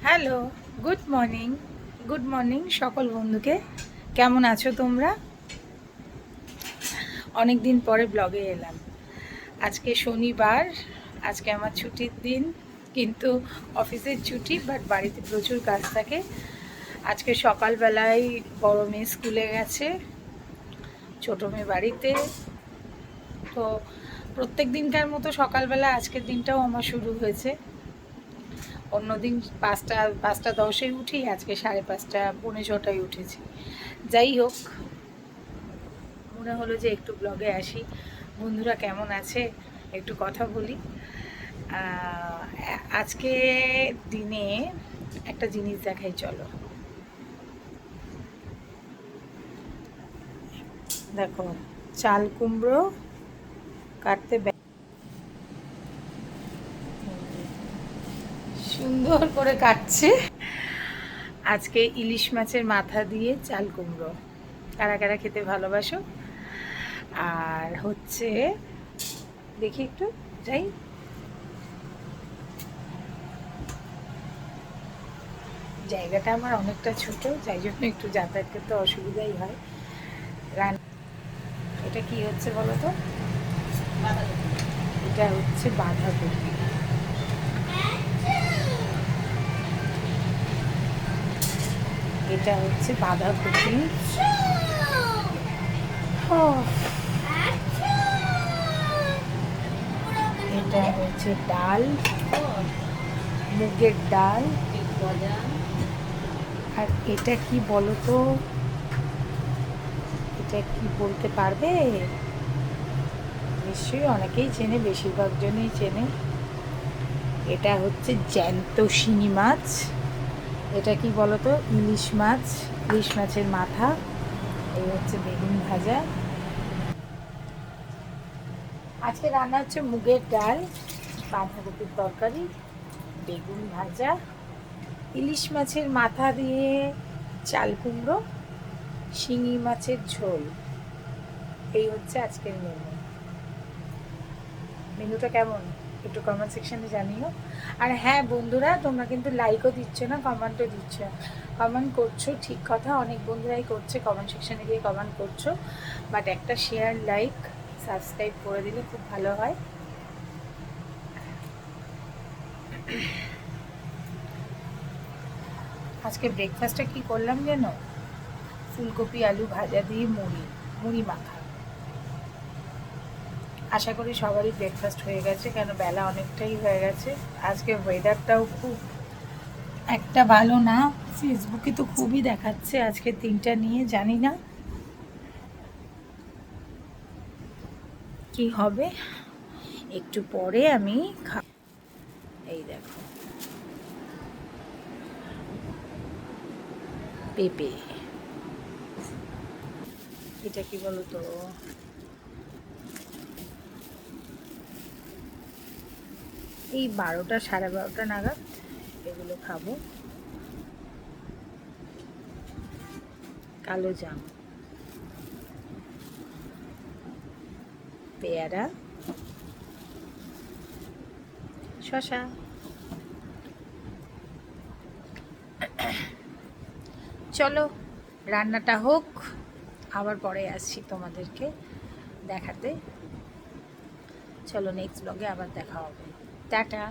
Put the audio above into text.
Hello, good morning সকল বন্ধুকে। কেমন আছো তোমরা? অনেক দিন পরে ব্লগে এলাম। আজকে শনিবার, আজকে আমার ছুটির দিন, কিন্তু অফিসের ছুটি, বাট বাড়িতে প্রচুর কাজ থাকে। আজকে সকালবেলায় বড় মেয়ে স্কুলে গেছে, ছোটো মেয়ে বাড়িতে। তো প্রত্যেক দিনকার মতো সকালবেলা আজকের দিনটাও আমার শুরু হয়েছে। অন্যদিন 5টা 10-এ উঠি, আজকে 5:30 পৌনে 6টায় উঠেছি। যাই হোক, মনে হলো যে একটু ব্লগে আসি, বন্ধুরা কেমন আছে একটু কথা বলি। আজকে দিনে একটা জিনিস দেখাই, চলো দেখো। চাল কুমড়ো কাটতে সুন্দর করে কাটছে। আজকে ইলিশ মাছের মাথা দিয়ে চাল কুমড়ো, কারা কারা খেতে ভালোবাসো। আর হচ্ছে, দেখি একটু যাই, জায়গাটা আমার অনেকটা ছোট, যাই জন্য একটু যাতায়াত করতে অসুবিধাই হয়। রান এটা কি হচ্ছে বলো তো? এটা হচ্ছে বাঁধাকপি। এটা হচ্ছে বাঁধাকপি। এটা হচ্ছে ডাল, মুগের ডাল। আর এটা কি বলো তো? এটা কি বলতে পারবে? নিশ্চয়ই অনেকেই চেনে, বেশিরভাগ জনই চেনে। এটা হচ্ছে জ্যান্ত শিঙি মাছ। এটা কি বলো তো? ইলিশ মাছ, ইলিশ মাছের মাথা। এই হচ্ছে বেগুন ভাজা। আজকে রান্না হচ্ছে মুগের ডাল, বাঁধাকপির তরকারি, বেগুন ভাজা, ইলিশ মাছের মাথা দিয়ে চাল কুমড়ো, শিঙি মাছের ঝোল। এই হচ্ছে আজকের মেনুটা কেমন একটু কমেন্ট সেকশনে জানিও। আর হ্যাঁ বন্ধুরা, তোমরা কিন্তু লাইকও দিচ্ছ না, কমেন্টও দিচ্ছ না। কমেন্ট করছো ঠিক কথা, অনেক বন্ধুরাই করছে, কমেন্ট সেকশনে গিয়ে কমেন্ট করছো, বাট একটা শেয়ার, লাইক, সাবস্ক্রাইব করে দিলে খুব ভালো হয়। আজকে ব্রেকফাস্টে কি করলাম যেন? ফুলকপি আলু ভাজা দিয়ে মুড়ি মাখা। আশা করি সবারই ব্রেকফাস্ট হয়ে গেছে, কেন বেলা অনেকটাই হয়ে গেছে। আজকে ওয়েদারটাও খুব একটা ভালো না, ফেসবুকে তো খুবই দেখাচ্ছে আজকের দিনটা নিয়ে, জানি না কি হবে। একটু পরে আমি এই দেখো পেঁপে। এটা কি বলো তো? এই 12টা 12:30 নাগাদ এগুলো খাবো। কালো জাম, পেয়ারা, শশা। চলো রান্নাটা হোক, আবার পরে আসছি তোমাদেরকে দেখাতে। চলো নেক্সট ব্লগে আবার দেখা হবে। টাটা।